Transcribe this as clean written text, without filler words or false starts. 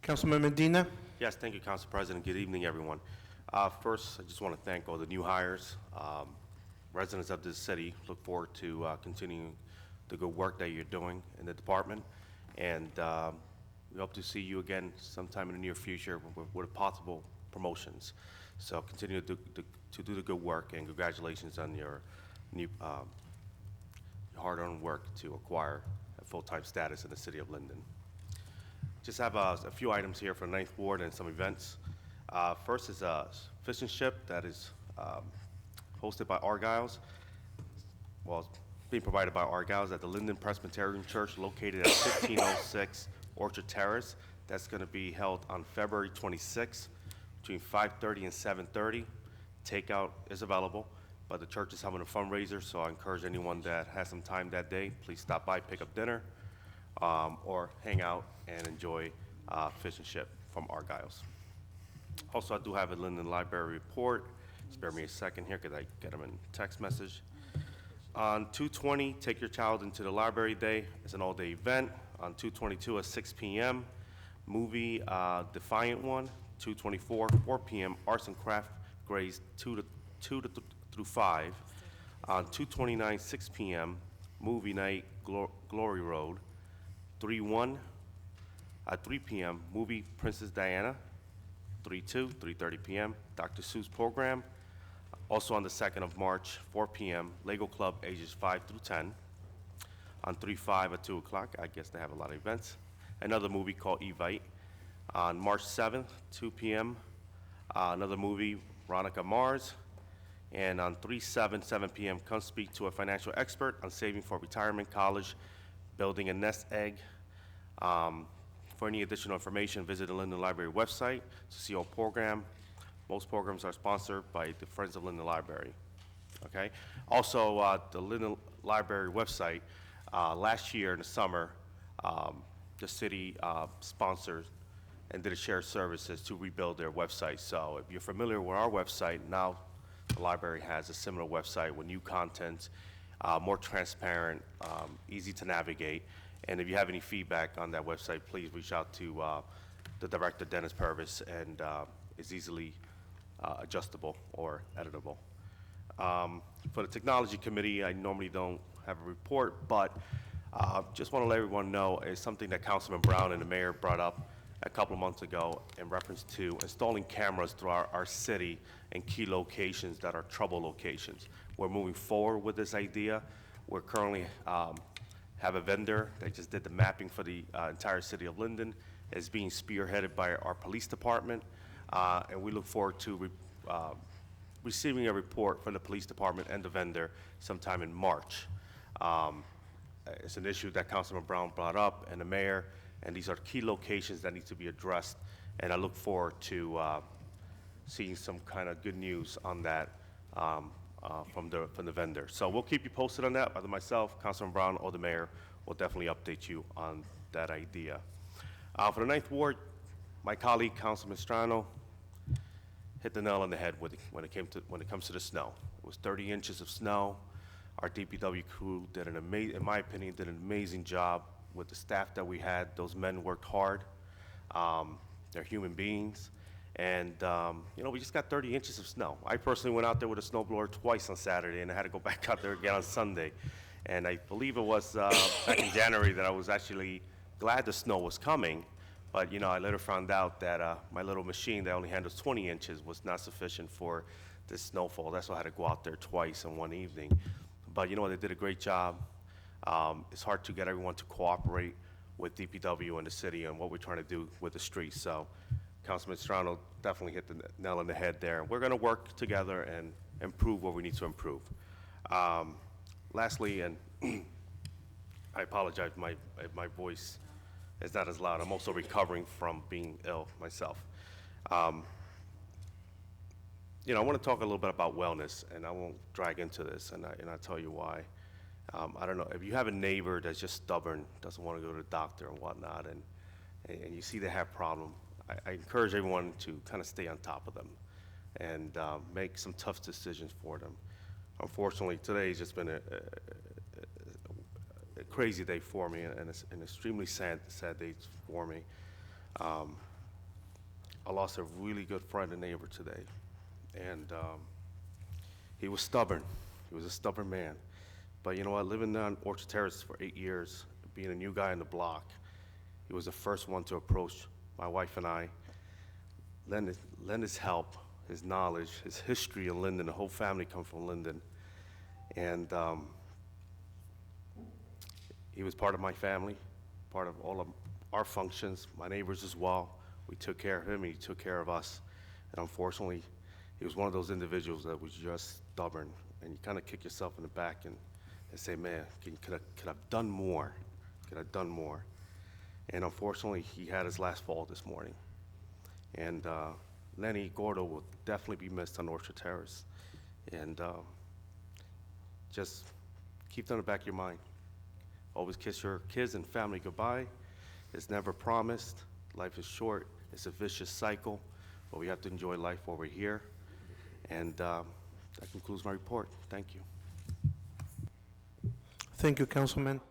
Councilman Medina? Yes, thank you, Council President. Good evening, everyone. First, I just want to thank all the new hires. Residents of this city look forward to continuing the good work that you're doing in the department. And we hope to see you again sometime in the near future with possible promotions. So continue to do the good work, and congratulations on your new hard-earned work to acquire a full-time status in the city of Linden. Just have a few items here for the Ninth Ward and some events. First is a fishing ship that is hosted by Argyles. Well, it's being provided by Argyles at the Linden Presbyterian Church located at 1506 Orchard Terrace. That's going to be held on February 26th between 5:30 and 7:30. Takeout is available, but the church is having a fundraiser, so I encourage anyone that has some time that day, please stop by, pick up dinner, or hang out and enjoy fish and chip from Argyles. Also, I do have a Linden Library report. Spare me a second here because I get them in text message. On 2/20, take your child into the library day. It's an all-day event. On 2/22 at 6 p.m., movie Defiant One. 2/24, 4 p.m., arts and craft grades 2 through 5. On 2/29, 6 p.m., movie night Glory Road. 3/1 at 3 p.m., movie Princess Diana. 3/2, 3:30 p.m., Dr. Seuss program. Also on the 2nd of March, 4 p.m., Lego Club ages 5 through 10. On 3/5 at 2 o'clock, I guess they have a lot of events. Another movie called Evite. On March 7th, 2 p.m., another movie, Veronica Mars. And on 3/7, 7 p.m., come speak to a financial expert on saving for retirement, college, building a nest egg. For any additional information, visit the Linden Library website to see our program. Most programs are sponsored by the Friends of Linden Library. Okay. Also, the Linden Library website, last year in the summer, the city sponsored and did a shared services to rebuild their website. So if you're familiar with our website, now the library has a similar website with new content, more transparent, easy to navigate. And if you have any feedback on that website, please reach out to the director, Dennis Purvis, and it's easily adjustable or editable. For the technology committee, I normally don't have a report, but just want to let everyone know it's something that Councilman Brown and the mayor brought up a couple of months ago in reference to installing cameras throughout our city in key locations that are trouble locations. We're moving forward with this idea. We're currently have a vendor that just did the mapping for the entire city of Linden. It's being spearheaded by our police department, and we look forward to receiving a report from the police department and the vendor sometime in March. It's an issue that Councilman Brown brought up and the mayor, and these are key locations that need to be addressed, and I look forward to seeing some kind of good news on that from the vendor. So we'll keep you posted on that. Either myself, Councilman Brown, or the mayor will definitely update you on that idea. For the Ninth Ward, my colleague, Councilman Strano, hit the nail on the head when it comes to the snow. It was 30 inches of snow. Our DPW crew did in my opinion, did an amazing job with the staff that we had. Those men worked hard. They're human beings. And, we just got 30 inches of snow. I personally went out there with a snowblower twice on Saturday, and I had to go back out there again on Sunday. And I believe it was back in January that I was actually glad the snow was coming. But, I later found out that my little machine that only handles 20 inches was not sufficient for this snowfall. That's why I had to go out there twice in one evening. But, they did a great job. It's hard to get everyone to cooperate with DPW and the city and what we're trying to do with the streets. So Councilman Strano definitely hit the nail on the head there. We're going to work together and improve what we need to improve. Lastly, and I apologize, my voice is not as loud. I'm also recovering from being ill myself. I want to talk a little bit about wellness, and I won't drag into this, and I'll tell you why. I don't know, if you have a neighbor that's just stubborn, doesn't want to go to the doctor and whatnot, and you see they have problems, I encourage everyone to kind of stay on top of them and make some tough decisions for them. Unfortunately, today has just been a crazy day for me and an extremely sad day for me. I lost a really good friend and neighbor today. And he was stubborn. He was a stubborn man. But you know what? Living on Orchard Terrace for 8 years, being a new guy in the block, he was the first one to approach my wife and I, lend his help, his knowledge, his history in Linden. The whole family come from Linden. And he was part of my family, part of all of our functions, my neighbors as well. We took care of him, and he took care of us. And unfortunately, he was one of those individuals that was just stubborn. And you kind of kick yourself in the back and say, man, could I've done more? Could I've done more? And unfortunately, he had his last fall this morning. And Lenny Gordo will definitely be missed on Orchard Terrace. And just keep that in the back of your mind. Always kiss your kids and family goodbye. It's never promised. Life is short. It's a vicious cycle, but we have to enjoy life while we're here. And that concludes my report. Thank you. Thank you, Councilman.